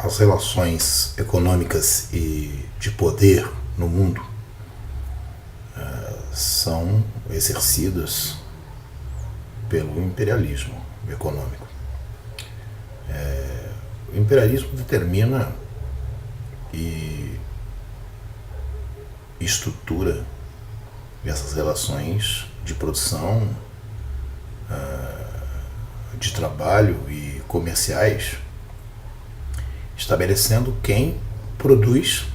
as relações econômicas e de poder no mundo são exercidas pelo imperialismo econômico. O imperialismo determina e estrutura essas relações de produção, de trabalho e comerciais, estabelecendo quem produz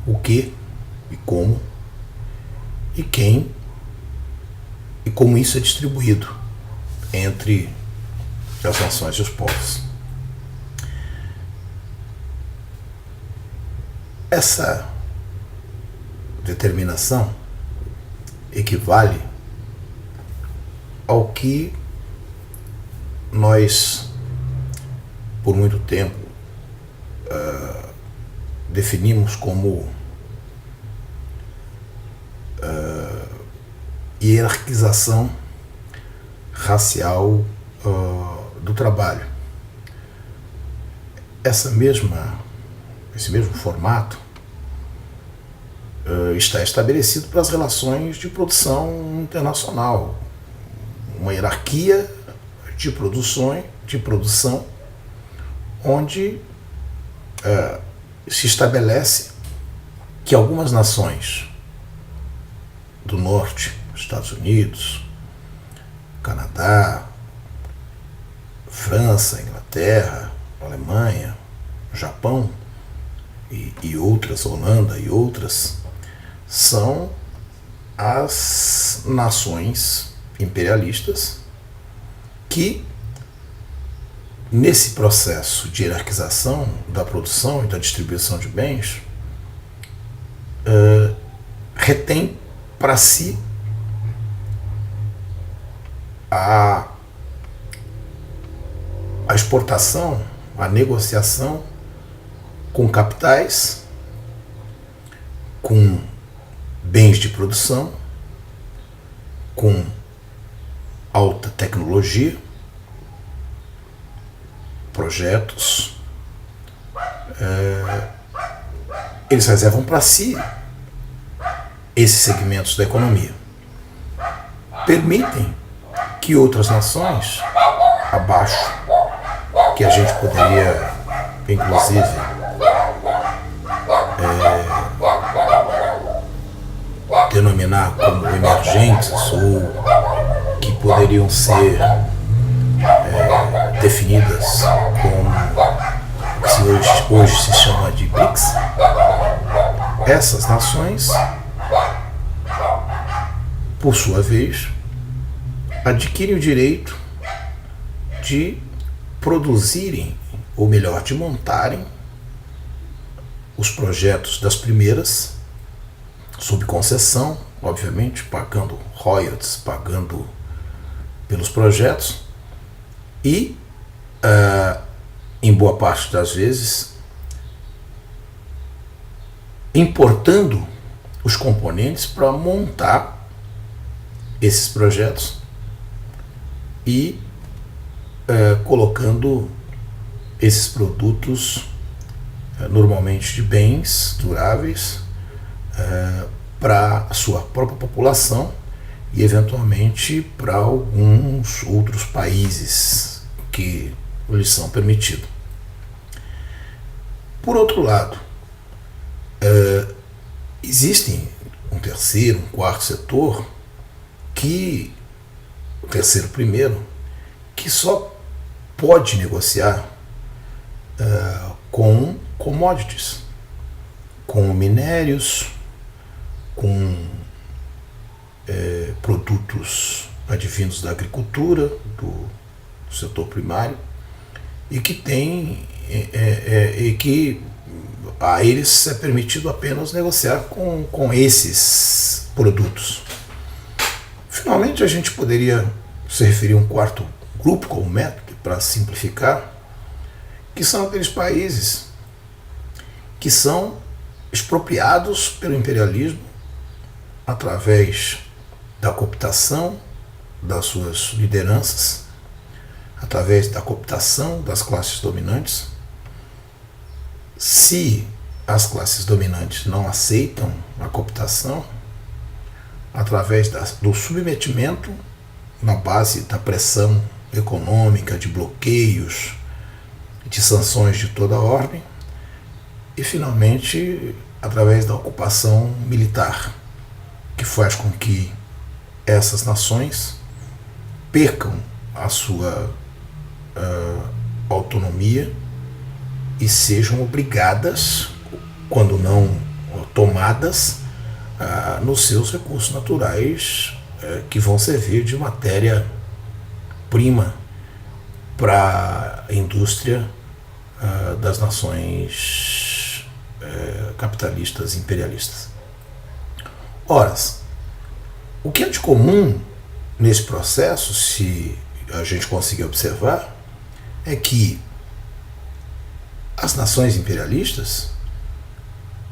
o que e como, e quem e como isso é distribuído entre as nações e os povos. Essa determinação equivale ao que nós, por muito tempo, definimos como hierarquização racial do trabalho. Esse mesmo formato está estabelecido para as relações de produção internacional, uma hierarquia de produção onde se estabelece que algumas nações do norte, Estados Unidos, Canadá, França, Inglaterra, Alemanha, Japão e outras, Holanda e outras, são as nações imperialistas que, nesse processo de hierarquização da produção e da distribuição de bens, retém para si a exportação, a negociação com capitais, com bens de produção, com alta tecnologia, projetos. Eles reservam para si esses segmentos da economia. Permitem que outras nações abaixo, que a gente poderia, inclusive, denominar como emergentes, ou que poderiam ser definidas como o que hoje se chama de BRICS. Essas nações, por sua vez, adquirem o direito de produzirem, ou melhor, de montarem os projetos das primeiras, sob concessão, obviamente, pagando royalties, pagando pelos projetos, e, em boa parte das vezes, importando os componentes para montar esses projetos e colocando esses produtos, normalmente de bens duráveis, para a sua própria população e, eventualmente, para alguns outros países que lhes são permitidos. Por outro lado, existem um terceiro, um quarto setor, o terceiro primeiro, que só pode negociar com commodities, com minérios, com produtos advindos da agricultura, do setor primário, e que tem e que a eles é permitido apenas negociar com esses produtos. Finalmente, a gente poderia se referir a um quarto grupo como método, para simplificar, que são aqueles países que são expropriados pelo imperialismo através da cooptação das suas lideranças, através da cooptação das classes dominantes, se as classes dominantes não aceitam a cooptação, através do submetimento na base da pressão econômica, de bloqueios, de sanções de toda ordem, e finalmente através da ocupação militar, que faz com que essas nações percam a sua autonomia e sejam obrigadas, quando não tomadas, nos seus recursos naturais, que vão servir de matéria-prima para a indústria das nações capitalistas e imperialistas. Ora, o que é de comum nesse processo, se a gente conseguir observar, é que as nações imperialistas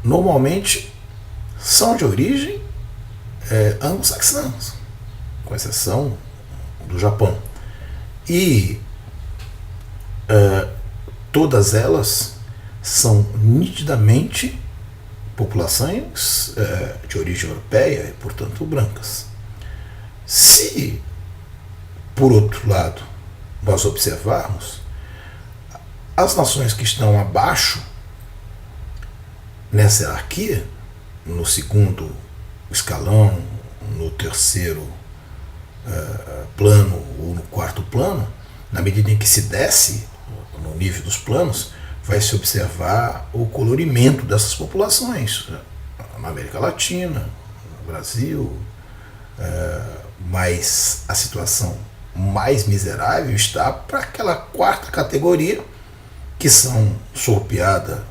normalmente são de origem anglo-saxãs, com exceção do Japão. E todas elas são nitidamente populações de origem europeia e, portanto, brancas. Se, por outro lado, nós observarmos, as nações que estão abaixo nessa hierarquia, no segundo escalão, no terceiro plano ou no quarto plano, na medida em que se desce no nível dos planos, vai se observar o colorimento dessas populações. Na América Latina, no Brasil, mas a situação mais miserável está para aquela quarta categoria, que são sorteadas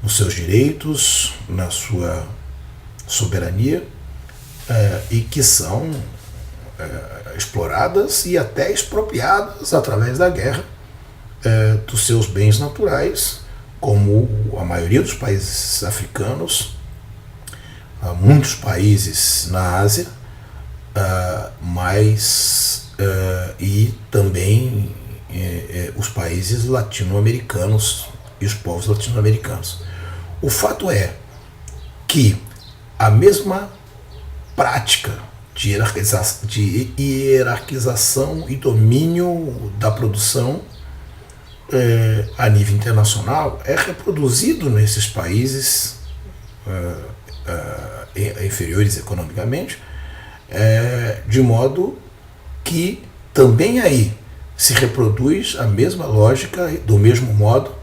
nos seus direitos, na sua soberania, e que são exploradas e até expropriadas através da guerra dos seus bens naturais, como a maioria dos países africanos, muitos países na Ásia, e também os países latino-americanos e os povos latino-americanos. O fato é que a mesma prática de hierarquização e domínio da produção a nível internacional é reproduzido nesses países inferiores economicamente, de modo que também aí se reproduz a mesma lógica, do mesmo modo,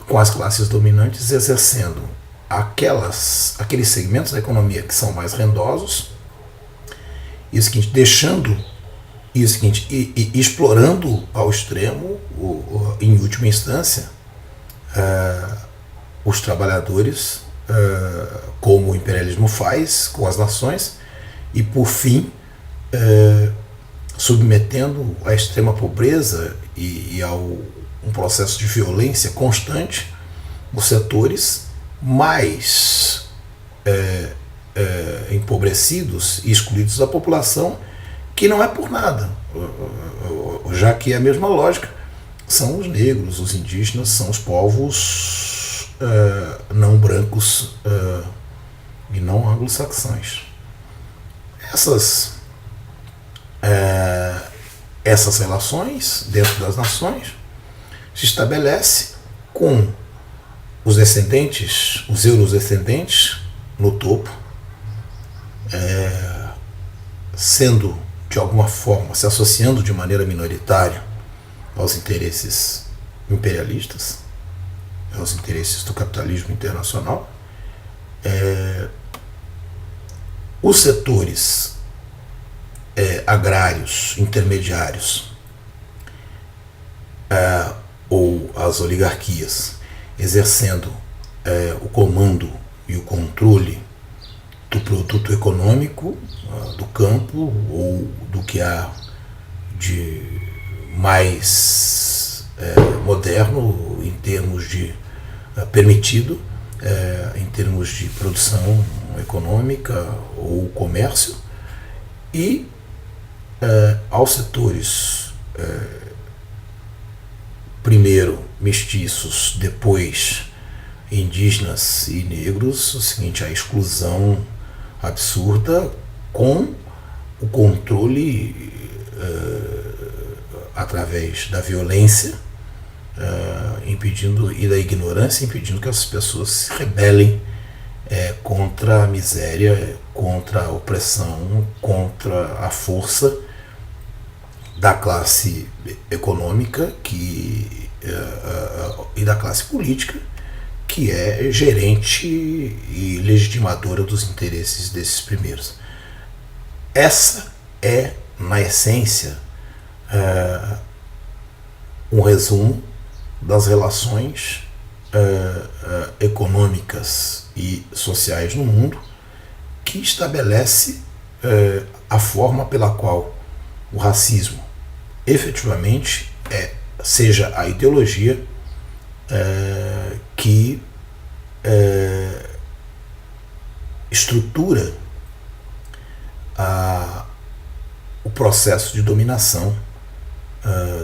com as classes dominantes exercendo aqueles segmentos da economia que são mais rendosos, e explorando ao extremo, em última instância, os trabalhadores, como o imperialismo faz com as nações, e por fim submetendo à extrema pobreza e a um processo de violência constante os setores mais empobrecidos e excluídos da população, que não é por nada, já que é a mesma lógica, são os negros, os indígenas, são os povos não brancos e não anglo-saxões. Essas relações dentro das nações se estabelece com os eurodescendentes no topo, sendo de alguma forma, se associando de maneira minoritária aos interesses imperialistas, aos interesses do capitalismo internacional. Os setores agrários intermediários, ou as oligarquias, exercendo o comando e o controle do produto econômico do campo, ou do que há de mais moderno em termos de permitido, em termos de produção econômica ou comércio, e aos setores primeiro mestiços, depois indígenas e negros, o seguinte, a exclusão absurda com o controle através da violência, impedindo, e da ignorância, impedindo que as pessoas se rebelem contra a miséria, contra a opressão, contra a força da classe econômica e da classe política, que é gerente e legitimadora dos interesses desses primeiros. Essa é, na essência, um resumo das relações econômicas e sociais no mundo, que estabelece a forma pela qual o racismo efetivamente seja a ideologia que estrutura o processo de dominação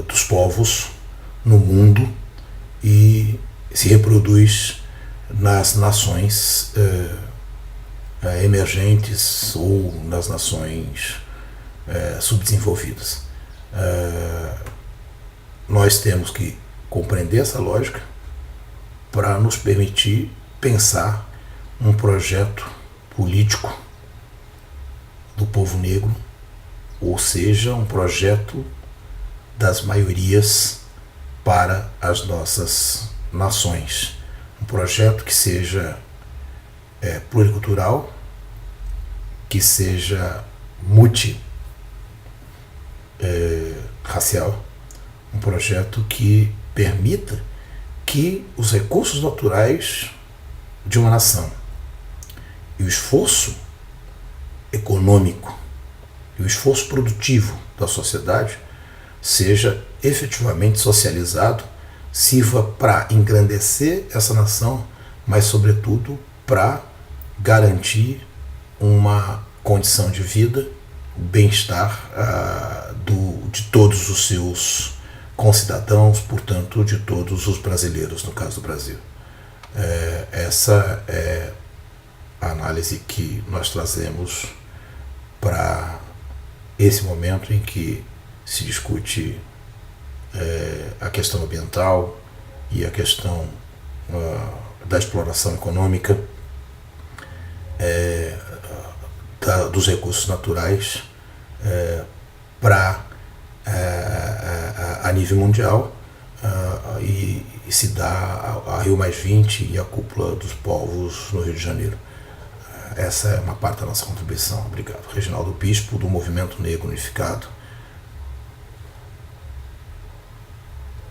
dos povos no mundo e se reproduz nas nações emergentes ou nas nações subdesenvolvidas. Nós temos que compreender essa lógica para nos permitir pensar um projeto político do povo negro, ou seja, um projeto das maiorias para as nossas nações. Um projeto que seja pluricultural, que seja multirracial, um projeto que permita que os recursos naturais de uma nação e o esforço econômico e o esforço produtivo da sociedade seja efetivamente socializado, sirva para engrandecer essa nação, mas sobretudo para garantir uma condição de vida, o bem-estar de todos os seus concidadãos, portanto de todos os brasileiros, no caso do Brasil. Essa é a análise que nós trazemos para esse momento em que se discute a questão ambiental e a questão da exploração econômica dos recursos naturais a nível mundial, e se dá a Rio+20 e a Cúpula dos Povos no Rio de Janeiro. Essa é uma parte da nossa contribuição. Obrigado. Reginaldo Bispo, do Movimento Negro Unificado.